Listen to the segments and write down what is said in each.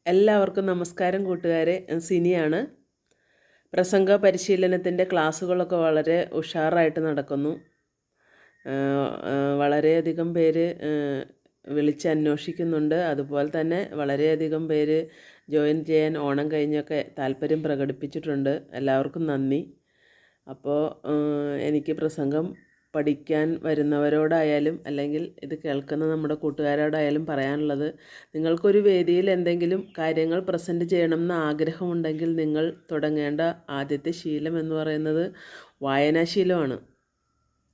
എല്ലാവർക്കും നമസ്കാരം കൂട്ടുകാരെ. സിനിയാണ്. പ്രസംഗ പരിശീലനത്തിൻ്റെ ക്ലാസ്സുകളൊക്കെ വളരെ ഉഷാറായിട്ട് നടക്കുന്നു. വളരെയധികം പേര് വിളിച്ചന്വേഷിക്കുന്നുണ്ട്. അതുപോലെ തന്നെ വളരെയധികം പേര് ജോയിൻ ചെയ്യാൻ ഓണം കഴിഞ്ഞൊക്കെ താല്പര്യം പ്രകടിപ്പിച്ചിട്ടുണ്ട്. എല്ലാവർക്കും നന്ദി. അപ്പോൾ എനിക്ക് പ്രസംഗം പഠിക്കാൻ വരുന്നവരോടായാലും അല്ലെങ്കിൽ ഇത് കേൾക്കുന്ന നമ്മുടെ കൂട്ടുകാരോടായാലും പറയാനുള്ളത്, നിങ്ങൾക്കൊരു വേദിയിൽ എന്തെങ്കിലും കാര്യങ്ങൾ പ്രസൻറ്റ് ചെയ്യണമെന്ന് ആഗ്രഹമുണ്ടെങ്കിൽ നിങ്ങൾ തുടങ്ങേണ്ട ആദ്യത്തെ ശീലം എന്ന് പറയുന്നത് വായനാശീലമാണ്.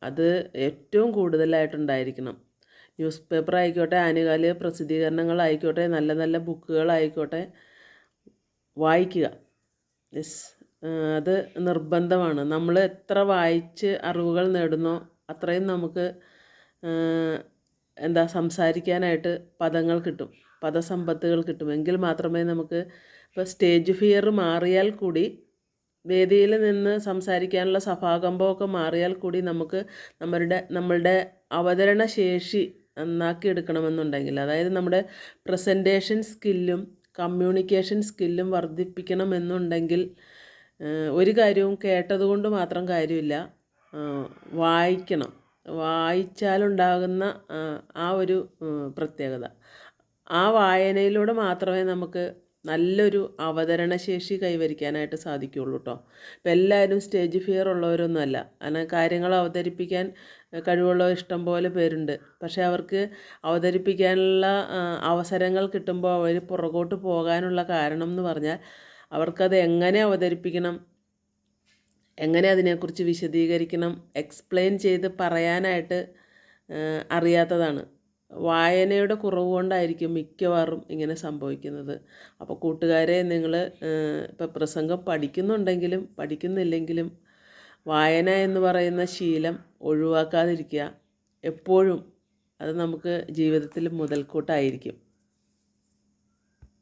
അത് ഏറ്റവും കൂടുതലായിട്ടുണ്ടായിരിക്കണം. ന്യൂസ് പേപ്പർ ആയിക്കോട്ടെ, ആനുകാലിക പ്രസിദ്ധീകരണങ്ങളായിക്കോട്ടെ, നല്ല നല്ല ബുക്കുകളായിക്കോട്ടെ, വായിക്കുക. അത് നിർബന്ധമാണ്. നമ്മൾ എത്ര വായിച്ച് അറിവുകൾ നേടുന്നോ അത്രയും നമുക്ക് സംസാരിക്കാനായിട്ട് പദങ്ങൾ കിട്ടും, പദസമ്പത്തുകൾ കിട്ടും. എങ്കിൽ മാത്രമേ നമുക്ക് ഇപ്പോൾ സ്റ്റേജ് ഫിയർ മാറിയാൽ കൂടി, വേദിയിൽ നിന്ന് സംസാരിക്കാനുള്ള സഭാകമ്പമൊക്കെ മാറിയാൽ കൂടി നമുക്ക് നമ്മളുടെ അവതരണ ശേഷി നന്നാക്കി എടുക്കണമെന്നുണ്ടെങ്കിൽ, അതായത് നമ്മുടെ പ്രസൻറ്റേഷൻ സ്കില്ലും കമ്മ്യൂണിക്കേഷൻ സ്കില്ലും വർദ്ധിപ്പിക്കണമെന്നുണ്ടെങ്കിൽ ഒരു കാര്യവും കേട്ടതുകൊണ്ട് മാത്രം കാര്യമില്ല, വായിക്കണം. വായിച്ചാലുണ്ടാകുന്ന ആ ഒരു പ്രത്യേകത, ആ വായനയിലൂടെ മാത്രമേ നമുക്ക് നല്ലൊരു അവതരണശേഷി കൈവരിക്കാനായിട്ട് സാധിക്കുകയുള്ളൂ കേട്ടോ. ഇപ്പം എല്ലാവരും സ്റ്റേജ് ഫിയർ ഉള്ളവരൊന്നുമല്ല. അങ്ങനെ കാര്യങ്ങൾ അവതരിപ്പിക്കാൻ കഴിവുള്ള ഇഷ്ടം പോലെ പേരുണ്ട്. പക്ഷേ അവർക്ക് അവതരിപ്പിക്കാനുള്ള അവസരങ്ങൾ കിട്ടുമ്പോൾ അവർ പുറകോട്ട് പോകാനുള്ള കാരണം എന്ന് പറഞ്ഞാൽ, അവർക്കത് എങ്ങനെ അവതരിപ്പിക്കണം, എങ്ങനെ അതിനെക്കുറിച്ച് വിശദീകരിക്കണം, എക്സ്പ്ലെയിൻ ചെയ്ത് പറയാനായിട്ട് അറിയാത്തതാണ്. വായനയുടെ കുറവ് കൊണ്ടായിരിക്കും മിക്കവാറും ഇങ്ങനെ സംഭവിക്കുന്നത്. അപ്പോൾ കൂട്ടുകാരെ, നിങ്ങൾ ഇപ്പോൾ പ്രസംഗം പഠിക്കുന്നുണ്ടെങ്കിലും പഠിക്കുന്നില്ലെങ്കിലും വായന എന്ന് പറയുന്ന ശീലം ഒഴിവാക്കാതിരിക്കുക. എപ്പോഴും അത് നമുക്ക് ജീവിതത്തിൽ മുതൽക്കൂട്ടായിരിക്കും.